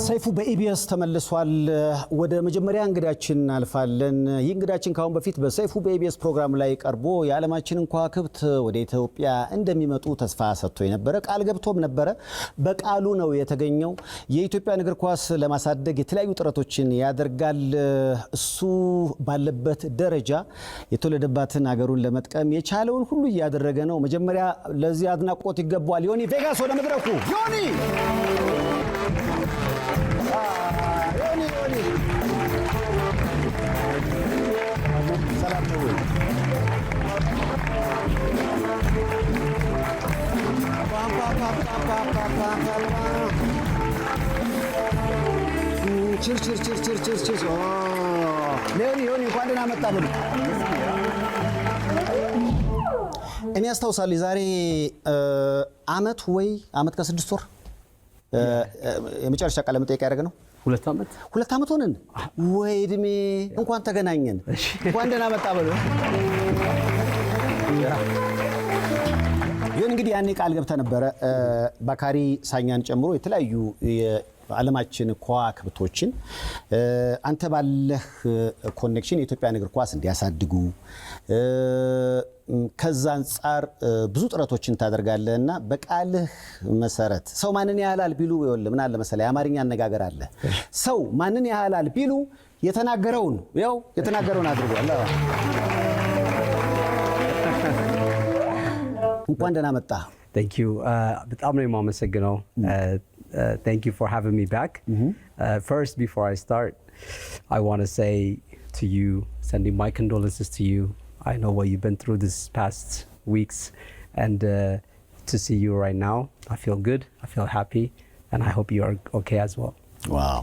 ሰይፉ በኢቢኤስ ተመልሷል። ወደ መጀመሪያ እንግዳችን አልፋለን። ይህ እንግዳችን ካሁን በፊት በሰይፉ በኢቢኤስ ፕሮግራም ላይ ቀርቦ የዓለማችንን ከዋክብት ወደ ኢትዮጵያ እንደሚመጡ ተስፋ ሰጥቶ የነበረ ቃል ገብቶም ነበረ። በቃሉ ነው የተገኘው። የኢትዮጵያን እግር ኳስ ለማሳደግ የተለያዩ ጥረቶችን ያደርጋል። እሱ ባለበት ደረጃ የተወለደባትን ሀገሩን ለመጥቀም የቻለውን ሁሉ እያደረገ ነው። መጀመሪያ ለዚህ አድናቆት ይገባዋል። ዮኒ ቬጋስ ወደ መድረኩ። ዮኒ ሰላም ነው ወይ? ቺርስ ዮኒ እንኳን ደህና መጣ በሉ። እኔ አስታውሳለሁ የዛሬ አመት ከ6 ወር የመጨረሻ ቃለ መጠይቅ ያደረግነው 2 ዓመት ሆነን ወይ እድሜ እንኳን ተገናኘን። እንኳን ደህና መጣ በሉ። ይሁን እንግዲህ ያኔ ቃል ገብተህ ነበረ ባካሪ ሳኛን ጨምሮ የተለያዩ የዓለማችን ከዋክብቶችን አንተ ባለህ ኮኔክሽን የኢትዮጵያን እግር ኳስ እንዲያሳድጉ ከዛ አንጻር ብዙ ጥረቶችን ታደርጋለህና በቃልህ መሰረት ሰው ማንን ያህላል ቢሉ ይወል ምን አለ መሰለህ የአማርኛ አነጋገር አለ። ሰው ማንን ያህላል ቢሉ የተናገረውን አድርጓል። እንኳን ደህና መጣ። Thank you. በጣም ነው የማመሰግነው. Thank you for having me back. First, before I start, I want to say to you, sending my condolences to you. I know what you've been through this past weeks, and to see you right now, I feel good, I feel happy, and I hope you are okay as well. Wow.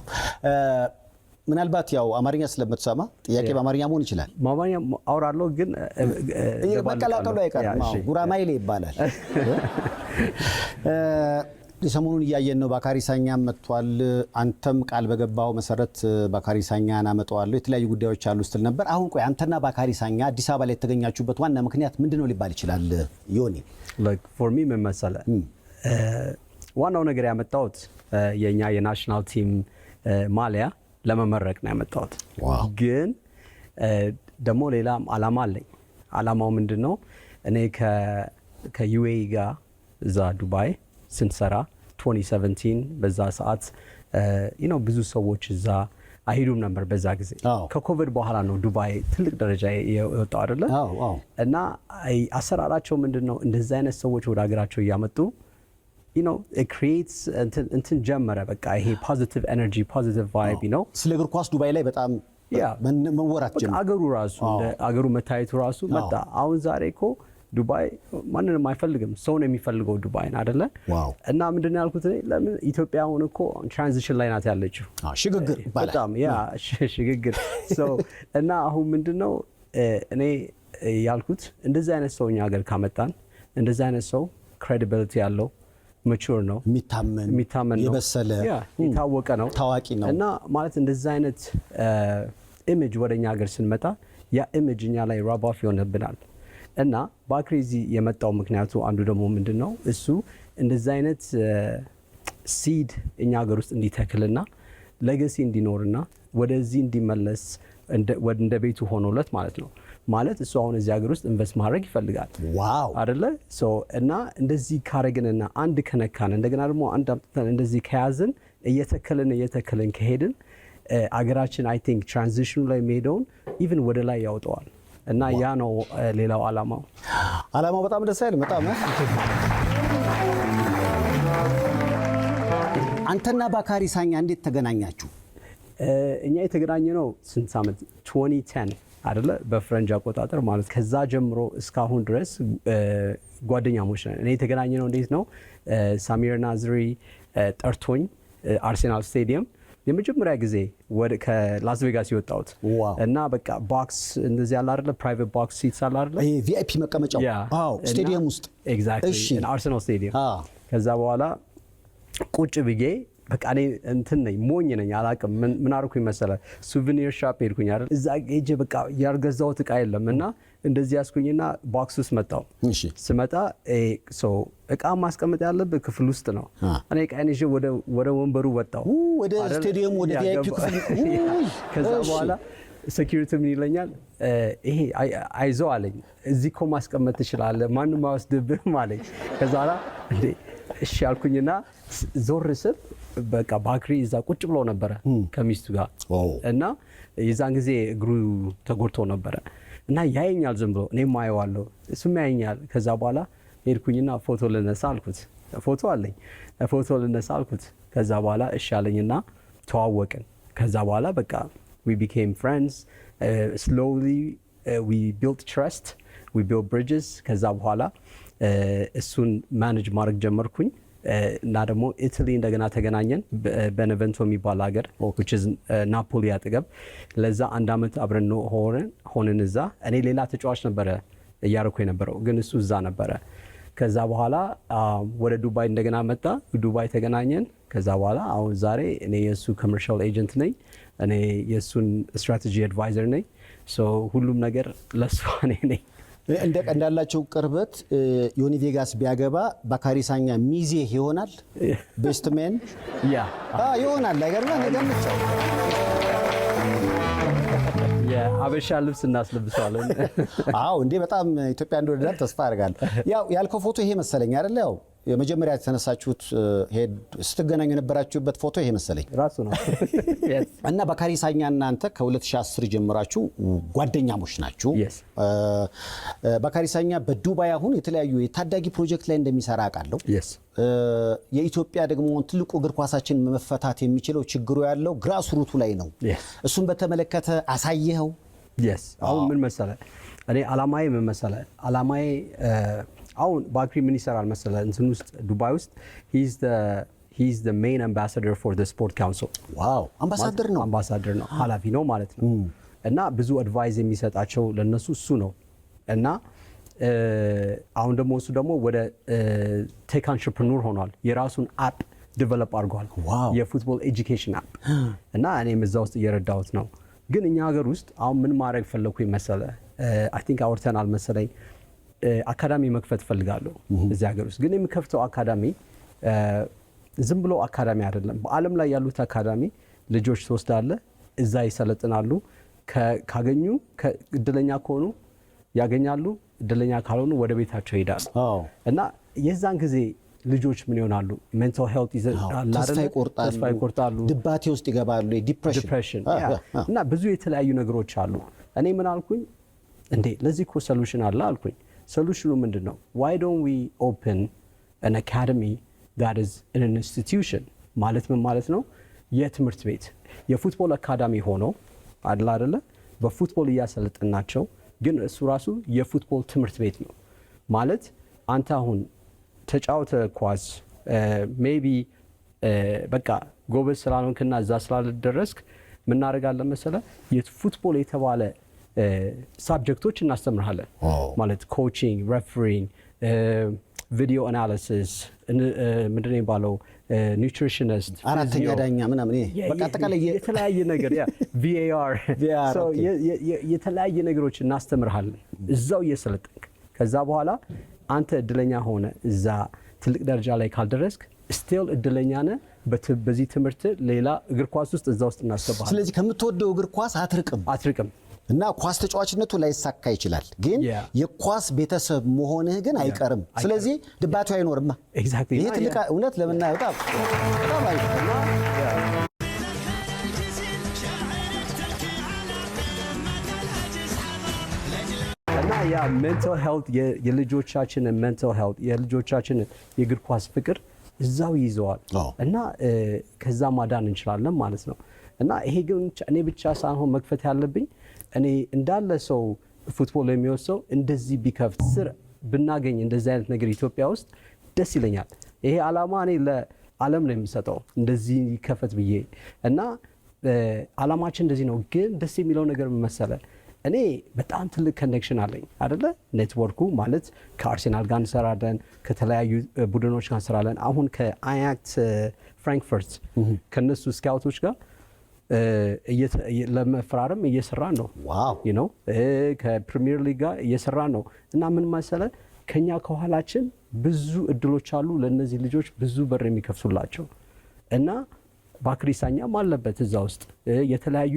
ምናልባት ያው አማርኛ ስለምትሰማ ጥያቄ በአማርኛ መሆን ይችላል። አማርኛ አውራለሁ ግን በቀላቀሉ አይቀርም። ጉራማይሌ ይባላል። ሰሞኑን እያየን ነው። ባካሪ ሳኛም መጥቷል። አንተም ቃል በገባው መሰረት ባካሪ ሳኛን አመጣዋለሁ የተለያዩ ጉዳዮች አሉ ስትል ነበር። አሁን ቆይ አንተና ባካሪ ሳኛ አዲስ አበባ ላይ የተገኛችሁበት ዋና ምክንያት ምንድነው ሊባል ይችላል? ዮኒ like for me ምን መሰለህ ዋናው ነገር ያመጣሁት የኛ የናሽናል ቲም ማሊያ ለመመረቅ ነው ያመጣሁት። ግን ደግሞ ሌላም አላማ አለኝ። አላማው ምንድነው? እኔ ከዩኤኢ ጋር እዛ ዱባይ ስንሰራ 2017 በዛ ሰዓት ብዙ ሰዎች እዛ አይሄዱም ነበር በዛ ጊዜ። ከኮቪድ በኋላ ነው ዱባይ ትልቅ ደረጃ የወጣው አይደለ? እና አሰራራቸው ምንድነው? እንደዚህ አይነት ሰዎች ወደ ሀገራቸው እያመጡ it creates እንትን ጀመረ። በቃ ይሄ positive energy, positive vibe, ስለ እግር ኳስ ዱባይ ላይ በጣም መወራት ጀመረ። አገሩ መታየቱ ራሱ መጣ። አሁን ዛሬ እኮ ዱባይ ማንንም አይፈልግም፣ ሰው ነው የሚፈልገው ዱባይን አይደለ? እና ምንድነው ያልኩት እኔ ለምን ኢትዮጵያ አሁን እኮ ትራንዚሽን ላይ ናት ያለችው፣ ሽግግር ይባላል። በጣም ሽግግር እና አሁን ምንድነው እኔ ያልኩት እንደዚህ አይነት ሰው እኛ ሀገር ካመጣን እንደዚህ አይነት ሰው credibility ያለው mature ነው፣ የሚታመን ነው፣ የበሰለ የታወቀ ነው፣ ታዋቂ ነው። እና ማለት እንደዚህ አይነት ኢሜጅ ወደኛ ሀገር ስንመጣ ያ ኢሜጅ እኛ ላይ ራብ ኦፍ ይሆንብናል። እና ባክሪዚ የመጣው ምክንያቱ አንዱ ደግሞ ምንድነው እሱ እንደዚህ አይነት ሲድ እኛ ሀገር ውስጥ እንዲተክልና ሌጋሲ እንዲኖርና ወደዚህ እንዲመለስ እንደ ቤቱ ሆኖለት ማለት ነው። ማለት እሱ አሁን እዚህ ሀገር ውስጥ ኢንቨስት ማድረግ ይፈልጋል አይደለ? እና እንደዚህ ካረግንና አንድ ከነካን እንደገና ደግሞ አንድ አምጥተን እንደዚህ ከያዝን እየተከልን ከሄድን አገራችን አይ ቲንክ ትራንዚሽኑ ላይ የሚሄደውን ኢቭን ወደ ላይ ያወጣዋል። እና ያ ነው ሌላው አላማው። በጣም ደስ አይልም? በጣም አንተና ባካሪ ሳኛ እንዴት ተገናኛችሁ? እኛ የተገናኘነው ስንት ዓመት 2010 አይደለ? በፍረንጅ አቆጣጠር ማለት ከዛ ጀምሮ እስካሁን ድረስ ጓደኛሞች ነን። እኔ የተገናኘነው እንዴት ነው? ሳሚር ናዝሪ ጠርቶኝ አርሴናል ስቴዲየም የመጀመሪያ ጊዜ ከላስ ቬጋስ የወጣሁት እና በቃ ቦክስ እንደዚህ ያለ አይደለ? ፕራይቬት ቦክስ ሲትስ አለ አይደለ? ቪአይፒ መቀመጫው ስቴዲየም ውስጥ ኤግዛክትሊ አርሴናል ስቴዲየም። ከዛ በኋላ ቁጭ ብዬ በቃ እኔ እንትን ነኝ ሞኝ ነኝ አላውቅም ምን አልኩኝ መሰለህ ሱቬኒር ሻፕ ሄድኩኝ አይደል እዛ ሄጄ በቃ ያልገዛሁት እቃ የለም እና እንደዚህ ያስኩኝና ቦክስ ውስጥ መጣሁ ስመጣ እቃ ማስቀመጥ ያለብህ ክፍል ውስጥ ነው እኔ እቃዬን ይዤ ወደ ወንበሩ ወጣሁ ወደ ስቴዲየም ወደ ቪአይፒ ክፍል ከዛ በኋላ ሴኩሪቲ ምን ይለኛል ይሄ አይዞህ አለኝ እዚህ እኮ ማስቀመጥ ትችላለህ ማንም አይወስድብህም አለኝ ከዛ በኋላ እንዴ እሺ አልኩኝና ዞር ስል በቃ ባክሪ እዛ ቁጭ ብሎ ነበረ ከሚስቱ ጋር እና የዛን ጊዜ እግሩ ተጎድቶ ነበረ እና ያየኛል ዝም ብሎ እኔም አየዋለሁ እሱም ያየኛል ከዛ በኋላ ሄድኩኝና ፎቶ ልነሳ አልኩት ፎቶ አለኝ ፎቶ ልነሳ አልኩት ከዛ በኋላ እሺ አለኝና ተዋወቅን ከዛ በኋላ በቃ we became friends slowly we built trust we built bridges ከዛ በኋላ እሱን ማኔጅ ማድረግ ጀመርኩኝ እና ደግሞ ኢታሊ እንደገና ተገናኘን በቤኔቨንቶ የሚባል ሀገር which is ናፖሊ አጠገብ ለዛ አንድ አመት አብረን ሆነን እዛ እኔ ሌላ ተጫዋች ነበረ እያረኩ የነበረው ግን እሱ እዛ ነበረ ከዛ በኋላ ወደ ዱባይ እንደገና መጣ ዱባይ ተገናኘን ከዛ በኋላ አሁን ዛሬ እኔ የሱ ኮመርሻል ኤጀንት ነኝ እኔ የሱን ስትራቴጂ አድቫይዘር ነኝ ሁሉም ነገር ለሱ እኔ ነኝ እንዳላቸው ቅርበት ዮኒ ቬጋስ ቢያገባ ባካሪ ሳኛ ሚዜ ይሆናል ቤስት ሜን ይሆናል አይገርምም ነገም ነው የሀበሻ ልብስ እናስለብሰዋለን አዎ እንዴ በጣም ኢትዮጵያ እንደወደዳት ተስፋ አደርጋለሁ ያው ያልከው ፎቶ ይሄ መሰለኝ አይደል ያው የመጀመሪያ የተነሳችሁት ሄድ ስትገናኙ የነበራችሁበት ፎቶ ይሄ መሰለኝ ራሱ ነው እና ባካሪ ሳኛ እናንተ ከ2010 ጀምራችሁ ጓደኛሞች ናችሁ ባካሪ ሳኛ በዱባይ አሁን የተለያዩ የታዳጊ ፕሮጀክት ላይ እንደሚሰራ አውቃለሁ የኢትዮጵያ ደግሞ ትልቁ እግር ኳሳችን መፈታት የሚችለው ችግሩ ያለው ግራስ ሩቱ ላይ ነው እሱን በተመለከተ አሳየኸው አሁን ምን መሰለህ እኔ አላማዬ ምን መሰለህ አላማዬ አሁን ባክሪ ምን ይሰራል መሰለህ እንትን ውስጥ ዱባይ ውስጥ he's the main ambassador for the sport council ዋው አምባሳደር ነው ኃላፊ ነው ማለት ነው እና ብዙ አድቫይስ የሚሰጣቸው ለነሱ እሱ ነው እና አሁን ደግሞ እሱ ደግሞ ወደ ቴክ አንትረፕረነር ሆኗል የራሱን አፕ ዲቨሎፕ አድርጓል የፉትቦል ኤጁኬሽን አፕ እና እኔም እዛ ውስጥ እየረዳሁት ነው ግን እኛ ሀገር ውስጥ አሁን ምን ማድረግ ፈለኩኝ መሰለህ አይ ቲንክ አውርተናል መሰለኝ አካዳሚ መክፈት ፈልጋለሁ እዚህ ሀገር ውስጥ ግን የሚከፍተው አካዳሚ ዝም ብሎ አካዳሚ አይደለም በአለም ላይ ያሉት አካዳሚ ልጆች ትወስዳለህ እዛ ይሰለጥናሉ ካገኙ እድለኛ ከሆኑ ያገኛሉ እድለኛ ካልሆኑ ወደ ቤታቸው ይሄዳሉ እና የዛን ጊዜ ልጆች ምን ይሆናሉ ሜንታል ሄልት ተስፋ ይቆርጣሉ ድባቴ ውስጥ ይገባሉ ዲፕሬሽን እና ብዙ የተለያዩ ነገሮች አሉ እኔ ምን አልኩኝ እንዴ ለዚህ እኮ ሶሉሽን አለ አልኩኝ ሶሉሽኑ ምንድነው why don't we open an academy that is in an institution ማለት ምን ማለት ነው የትምህርት ቤት የፉትቦል አካዳሚ ሆኖ አይደለ በፉትቦል እያሰለጠናቸው ግን እሱ ራሱ የፉትቦል ትምህርት ቤት ነው ማለት አንተ አሁን ተጫውተ ኳስ ሜቢ በቃ ጎበዝ ስላልሆንክና እዛ ስላልደረስክ ምን እናደርጋለን መሰለህ የፉትቦል የተባለ ሳብጀክቶች እናስተምርሃለን ማለት ኮቺንግ ሬፈሪንግ ቪዲዮ አናሊሲስ ምንድነው የሚባለው ኒውትሪሽኒስት አራተኛ ዳኛ ምናምን በቃ አጠቃላይ የተለያየ ነገር VAR የተለያየ ነገሮች እናስተምርሃለን እዛው እየሰለጠንክ ከዛ በኋላ አንተ እድለኛ ሆነ እዛ ትልቅ ደረጃ ላይ ካልደረስክ ስቲል እድለኛ ነህ በዚህ ትምህርት ሌላ እግር ኳስ ውስጥ እዛ ውስጥ እናስገባለን ስለዚህ ከምትወደው እግር ኳስ አትርቅም እና ኳስ ተጫዋችነቱ ላይሳካ ይችላል ግን የኳስ ቤተሰብ መሆንህ ግን አይቀርም ስለዚህ ድባቱ አይኖርም ይሄ ትልቅ እውነት ለምናየው በጣም አይቀርም እና ያ ሜንታል ሄልት የልጆቻችን ሜንታል ሄልት የልጆቻችን የእግር ኳስ ፍቅር እዛው ይዘዋል እና ከዛ ማዳን እንችላለን ማለት ነው እና ይሄ ግን እኔ ብቻ ሳይሆን መክፈት ያለብኝ እኔ እንዳለ ሰው ፉትቦል የሚወስደው እንደዚህ ቢከፍት ስር ብናገኝ እንደዚህ አይነት ነገር ኢትዮጵያ ውስጥ ደስ ይለኛል ይሄ አላማ እኔ ለዓለም ነው የምሰጠው እንደዚህ ይከፈት ብዬ እና አላማችን እንደዚህ ነው ግን ደስ የሚለው ነገር መሰለ እኔ በጣም ትልቅ ኮኔክሽን አለኝ አይደለ? ኔትወርኩ ማለት ከአርሴናል ጋር እንሰራለን፣ ከተለያዩ ቡድኖች ጋር እንሰራለን። አሁን ከአያክስ ፍራንክፈርት ከነሱ ስካውቶች ጋር ለመፈራረም እየሰራን ነው። ዋው ከፕሪሚየር ሊግ ጋር እየሰራን ነው። እና ምን መሰለህ ከኛ ከኋላችን ብዙ እድሎች አሉ ለእነዚህ ልጆች ብዙ በር የሚከፍቱላቸው እና ባክሪ ሳኛም አለበት እዛ ውስጥ የተለያዩ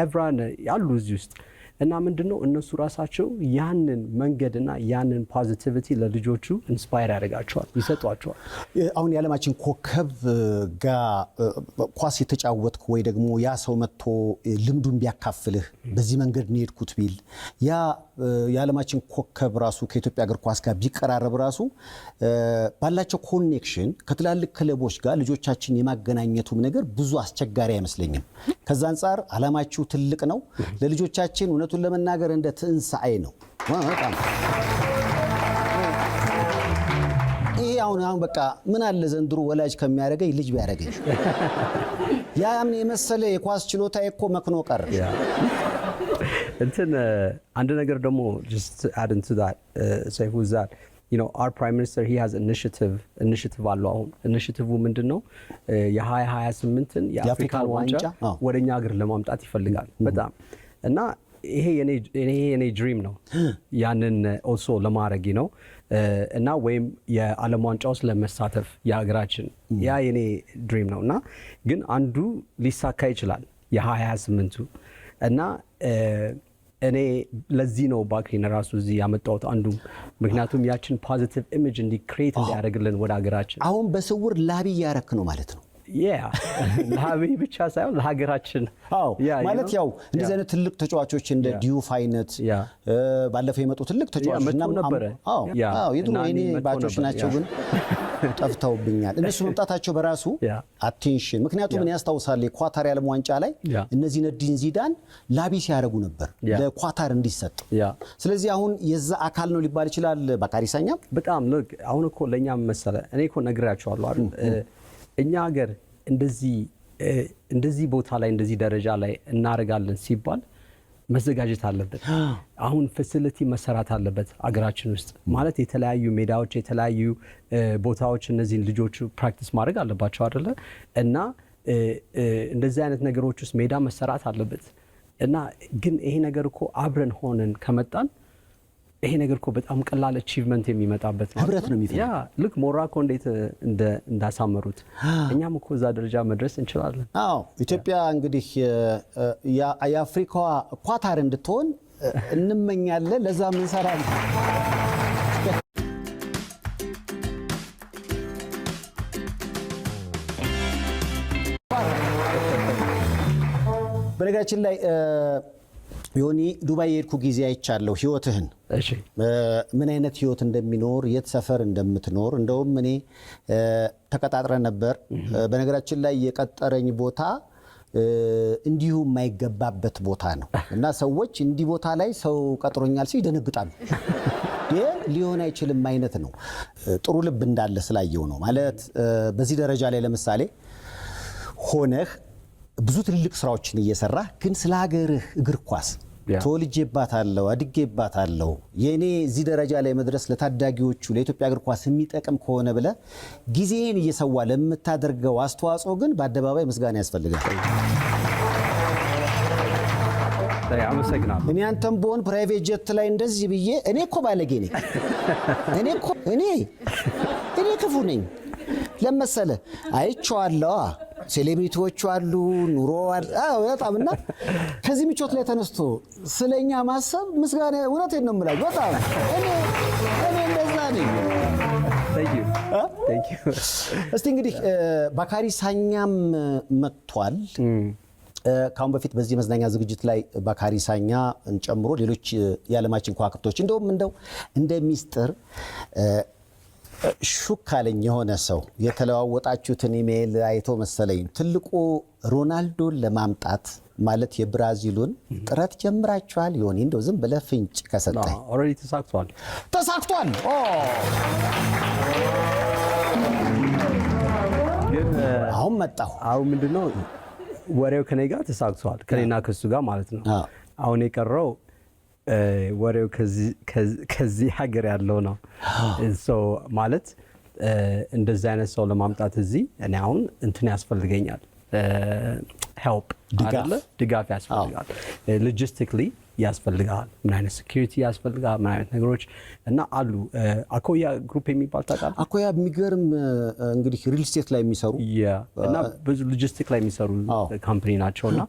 ኤቭራ ያሉ እዚህ ውስጥ እና ምንድነው እነሱ ራሳቸው ያንን መንገድና ያንን ፖዚቲቪቲ ለልጆቹ ኢንስፓየር ያደርጋቸዋል፣ ይሰጧቸዋል። አሁን የዓለማችን ኮከብ ጋር ኳስ የተጫወትክ ወይ ደግሞ ያ ሰው መጥቶ ልምዱን ቢያካፍልህ በዚህ መንገድ ነው የሄድኩት ቢል ያ የዓለማችን ኮከብ ራሱ ከኢትዮጵያ እግር ኳስ ጋር ቢቀራረብ ራሱ ባላቸው ኮኔክሽን ከትላልቅ ክለቦች ጋር ልጆቻችን የማገናኘቱም ነገር ብዙ አስቸጋሪ አይመስለኝም። ከዛ አንጻር ዓላማችሁ ትልቅ ነው። ለልጆቻችን እውነቱን ለመናገር እንደ ትንሳኤ ነው። በጣም ይሄ አሁን በቃ ምን አለ ዘንድሮ ወላጅ ከሚያደርገኝ ልጅ ቢያደርገኝ ያን የመሰለ የኳስ ችሎታ እኮ መክኖ ቀረ። እንትን አንድ ነገር ደግሞ just add into that say who's that our prime minister he has initiative አለው። አሁን ኢኒሺቲቭ ምንድነው የ2028ን የአፍሪካን ዋንጫ ወደኛ ሀገር ለማምጣት ይፈልጋል በጣም እና ይሄ የኔ ድሪም ነው ያንን also ለማድረግ ነው እና ወይም የዓለም ዋንጫ ውስጥ ለመሳተፍ የሀገራችን ያ የኔ ድሪም ነው እና ግን አንዱ ሊሳካ ይችላል የ2028ቱ እና እኔ ለዚህ ነው ባክሪን ራሱ እዚህ ያመጣሁት አንዱ ምክንያቱም ያችን ፖዚቲቭ ኢሜጅ እንዲክሬት እንዲያደርግልን ወደ ሀገራችን አሁን በስውር ላቢ ያረክ ነው ማለት ነው። ለሀቢ ብቻ ሳይሆን ለሀገራችን ማለት ያው እንደዚህ አይነት ትልቅ ተጫዋቾች እንደ ዲዩፍ አይነት ባለፈው የመጡ ትልቅ ተጫዋቾች ነበር። የድሮ እኔ ባቾች ናቸው ግን ጠፍተውብኛል። እነሱ መምጣታቸው በራሱ አቴንሽን ምክንያቱም ምን ያስታውሳል የኳታር የዓለም ዋንጫ ላይ እነዚህ ነዲን ዚዳን ላቢ ሲያደርጉ ነበር ለኳታር እንዲሰጥ። ስለዚህ አሁን የዛ አካል ነው ሊባል ይችላል ባካሪ ሳኛ። በጣም አሁን እኮ ለኛ መሰለ እኔ እኮ ነግራቸዋለሁ አይደል እኛ ሀገር እንደዚህ ቦታ ላይ እንደዚህ ደረጃ ላይ እናደርጋለን ሲባል መዘጋጀት አለበት። አሁን ፋሲሊቲ መሰራት አለበት አገራችን ውስጥ ማለት የተለያዩ ሜዳዎች የተለያዩ ቦታዎች እነዚህን ልጆቹ ፕራክቲስ ማድረግ አለባቸው አይደለ እና እንደዚህ አይነት ነገሮች ውስጥ ሜዳ መሰራት አለበት እና ግን ይሄ ነገር እኮ አብረን ሆነን ከመጣን ይሄ ነገር እኮ በጣም ቀላል አቺቭመንት የሚመጣበት ነው። ህብረት ነው የሚፈልገው። ልክ ሞሮኮ እንዴት እንዳሳመሩት እኛም እኮ እዛ ደረጃ መድረስ እንችላለን። ኢትዮጵያ እንግዲህ የአፍሪካዋ ኳታር እንድትሆን እንመኛለን። ለዛም እንሰራለን። በነገራችን ላይ ዮኒ ዱባይ የሄድኩ ጊዜ አይቻለሁ ህይወትህን። እሺ ምን አይነት ህይወት እንደሚኖር የት ሰፈር እንደምትኖር እንደውም እኔ ተቀጣጥረን ነበር። በነገራችን ላይ የቀጠረኝ ቦታ እንዲሁ የማይገባበት ቦታ ነው እና ሰዎች እንዲህ ቦታ ላይ ሰው ቀጥሮኛል ሲል ይደነግጣሉ። ሊሆን አይችልም አይነት ነው። ጥሩ ልብ እንዳለ ስላየው ነው ማለት በዚህ ደረጃ ላይ ለምሳሌ ሆነህ ብዙ ትልልቅ ስራዎችን እየሰራ ግን ስለ ሀገርህ እግር ኳስ ተወልጄባታለሁ አድጌባታለሁ የኔ እዚህ ደረጃ ላይ መድረስ ለታዳጊዎቹ ለኢትዮጵያ እግር ኳስ የሚጠቅም ከሆነ ብለ ጊዜን እየሰዋ ለምታደርገው አስተዋጽኦ ግን በአደባባይ ምስጋና ያስፈልጋል። እኔ አንተም በሆን ፕራይቬት ጀት ላይ እንደዚህ ብዬ እኔ እኮ ባለጌ ነኝ እኔ ክፉ ነኝ ለመሰለ አይቼዋለሁ። ሴሌብሪቲዎቹ አሉ ኑሮ በጣምና ከዚህ ምቾት ላይ ተነስቶ ስለኛ ማሰብ ምስጋና እውነቴን ነው የምላችሁ። በጣም እኔ እንደዛ ነኝ። እስቲ እንግዲህ ባካሪ ሳኛም መጥቷል። ካሁን በፊት በዚህ መዝናኛ ዝግጅት ላይ ባካሪ ሳኛ ጨምሮ ሌሎች የዓለማችን ከዋክብቶች እንደው እንደ ሚስጥር ሹክ አለኝ የሆነ ሰው የተለዋወጣችሁትን ኢሜል አይቶ መሰለኝ ትልቁ ሮናልዶን ለማምጣት ማለት የብራዚሉን ጥረት ጀምራችኋል? ይሆን እንደው ዝም ብለህ ፍንጭ ከሰጠኝ። ኦልሬዲ ተሳክቷል። ግን አሁን መጣሁ። አሁን ምንድነው ወሬው ከኔ ጋር ተሳክቷል፣ ከኔና ከሱ ጋር ማለት ነው። አሁን የቀረው ወሬው ከዚህ ሀገር ያለው ነው። ማለት እንደዚህ አይነት ሰው ለማምጣት እዚህ እኔ አሁን እንትን ያስፈልገኛል፣ ሄልፕ አይደለ፣ ድጋፍ ያስፈልጋል። ሎጂስቲክሊ ያስፈልጋል፣ ምን አይነት ሴኩሪቲ ያስፈልጋል፣ ምን አይነት ነገሮች እና አሉ። አኮያ ግሩፕ የሚባል ታውቃለህ? አኮያ የሚገርም እንግዲህ ሪል ስቴት ላይ የሚሰሩ እና ብዙ ሎጂስቲክ ላይ የሚሰሩ ካምፓኒ ናቸውና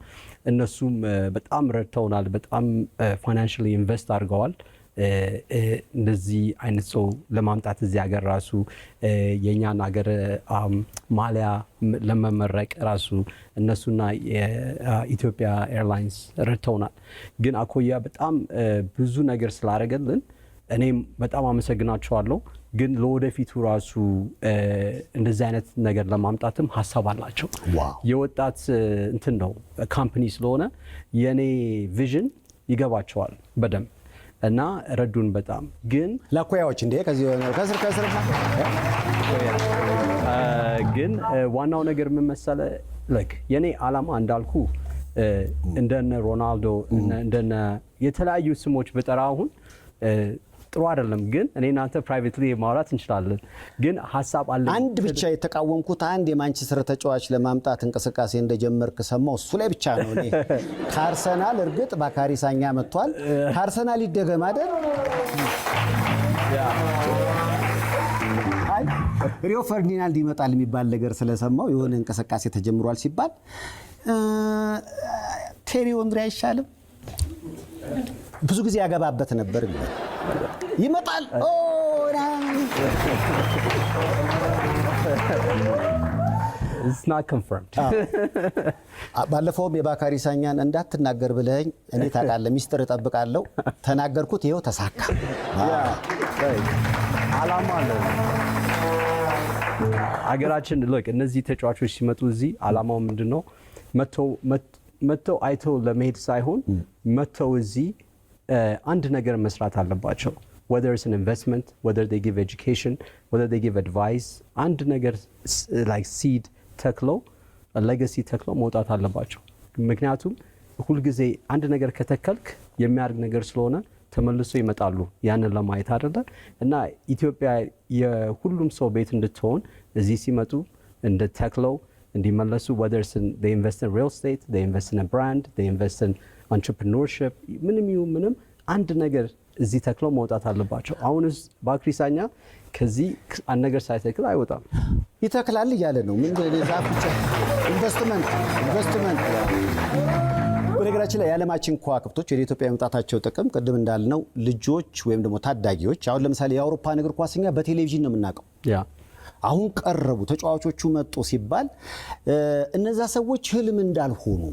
እነሱም በጣም ረድተውናል። በጣም ፋይናንሻሊ ኢንቨስት አድርገዋል። እንደዚህ አይነት ሰው ለማምጣት እዚህ ሀገር ራሱ የኛን ሀገር ማሊያ ለመመረቅ ራሱ እነሱና የኢትዮጵያ ኤርላይንስ ረድተውናል። ግን አኮያ በጣም ብዙ ነገር ስላደረገልን እኔም በጣም አመሰግናቸዋለሁ። ግን ለወደፊቱ ራሱ እንደዚህ አይነት ነገር ለማምጣትም ሀሳብ አላቸው። የወጣት እንትን ነው ካምፓኒ ስለሆነ የኔ ቪዥን ይገባቸዋል በደንብ እና ረዱን በጣም። ግን ለአኮያዎች እንደ ከዚህ ከስር ግን ዋናው ነገር ምን መሰለህ፣ የኔ ዓላማ እንዳልኩ እንደነ ሮናልዶ እንደነ የተለያዩ ስሞች በጠራ አሁን ጥሩ አይደለም። ግን እኔ እናንተ ፕራይቬትሊ ማውራት እንችላለን። ግን ሀሳብ አለ። አንድ ብቻ የተቃወምኩት አንድ የማንቸስተር ተጫዋች ለማምጣት እንቅስቃሴ እንደጀመርክ ሰማው። እሱ ላይ ብቻ ነው። እኔ ከአርሰናል እርግጥ ባካሪ ሳኛ መጥቷል። ከአርሰናል ይደገም አይደል? አይ ሪዮ ፈርዲናንድ ይመጣል የሚባል ነገር ስለሰማው የሆነ እንቅስቃሴ ተጀምሯል ሲባል ቴሪ ወንድሪ አይሻልም? ብዙ ጊዜ ያገባበት ነበር። ይመጣል It's not confirmed. ባለፈውም የባካሪ ሳኛን እንዳትናገር ብለኸኝ እኔ ታውቃለህ ሚስጥር እጠብቃለሁ ተናገርኩት። ይኸው ተሳካ። ዓላማ አለ አገራችን። እነዚህ ተጫዋቾች ሲመጡ እዚህ ዓላማው ምንድነው? መተው አይተው ለመሄድ ሳይሆን መተው እዚህ አንድ ነገር መስራት አለባቸው። whether it's an investment, whether they give education, whether they give advice, አንድ ነገር like seed ተክለው legacy ተክለው መውጣት አለባቸው። ምክንያቱም ሁልጊዜ አንድ ነገር ከተከልክ የሚያድግ ነገር ስለሆነ ተመልሶ ይመጣሉ ያንን ለማየት አይደለ? እና ኢትዮጵያ የሁሉም ሰው ቤት እንድትሆን እዚህ ሲመጡ እንደ ተክለው እንዲመለሱ whether they invest in real estate, they invest in a brand, they invest in entrepreneurship, ምንም አንድ ነገር እዚህ ተክለው መውጣት አለባቸው። አሁንስ ባክሪ ሳኛ ከዚህ አንድ ነገር ሳይተክል አይወጣም። ይተክላል እያለ ነው። ምን ዛፍ ብቻ ኢንቨስትመንት። በነገራችን ላይ የዓለማችን ከዋክብቶች ወደ ኢትዮጵያ የመምጣታቸው ጥቅም ቅድም እንዳልነው ልጆች ወይም ደግሞ ታዳጊዎች፣ አሁን ለምሳሌ የአውሮፓን እግር ኳስ እኛ በቴሌቪዥን ነው የምናውቀው። አሁን ቀረቡ ተጫዋቾቹ መጡ ሲባል እነዛ ሰዎች ህልም እንዳልሆኑ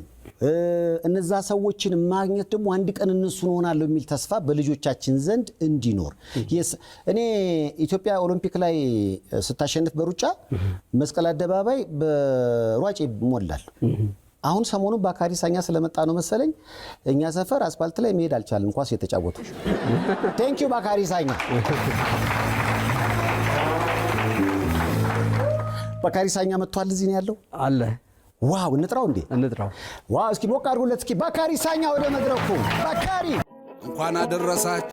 እነዛ ሰዎችን ማግኘት ደግሞ አንድ ቀን እነሱን ሆናለሁ የሚል ተስፋ በልጆቻችን ዘንድ እንዲኖር እኔ ኢትዮጵያ ኦሎምፒክ ላይ ስታሸንፍ በሩጫ መስቀል አደባባይ በሯጭ ይሞላል። አሁን ሰሞኑን ባካሪ ሳኛ ስለመጣ ነው መሰለኝ እኛ ሰፈር አስፋልት ላይ መሄድ አልቻለም ኳስ የተጫወቱ። ቴንክ ዩ ባካሪ ሳኛ። ባካሪ ሳኛ መጥቷል። እዚህ ነው ያለው አለ። ዋው እንጥራው እንዴ? እንጥራው። ዋው እስኪ ሞቅ አድርጉለት እስኪ። ባካሪ ሳኛ ወደ መድረኩ። ባካሪ እንኳን አደረሳችሁ።